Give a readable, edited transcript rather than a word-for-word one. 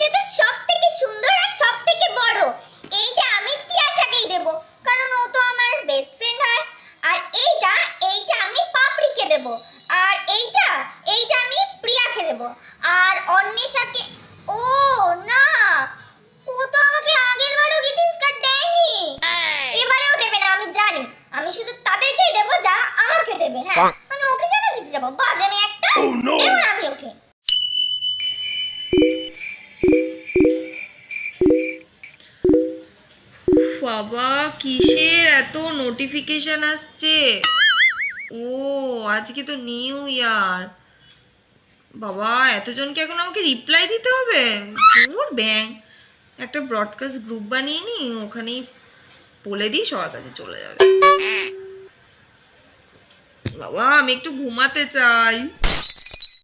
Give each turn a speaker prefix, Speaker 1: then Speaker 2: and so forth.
Speaker 1: এইটা তো সবথেকে সুন্দর আর সবথেকে বড়। এইটা আমি তিয়াশাকেই দেব, কারণ ও তো আমার বেস্ট ফ্রেন্ড হয়। আর এইটা এইটা আমি পাপড়িকে দেব। আর এইটা এইটা আমি প্রিয়াকে দেব। আর অন্বেষাকে, ও না, ও তো আমাকে আগের বারও গ্রিটিংস কার্ড দেয়নি, এবারেও দেবে না আমি জানি। আমি শুধু তাদেরকেই দেব যারা আমাকে দেবে। হ্যাঁ, আমি ওকে কেন দিতে যাবো? বাজানে একটা দেব না আমি ওকে।
Speaker 2: বাবা, কিসের এত নোটিফিকেশন আসছে? ও, আজকে তো নিউ ইয়ার। বাবা, এতজনকে এখন আমাকে রিপ্লাই দিতে হবে? দূর ব্যাং, একটা ব্রডকাস্ট গ্রুপ বানিয়ে নি, ওখানেই বলে দিই, সবার কাছে চলে যাবে। বাবা, আমি একটু ঘুমাতে চাই।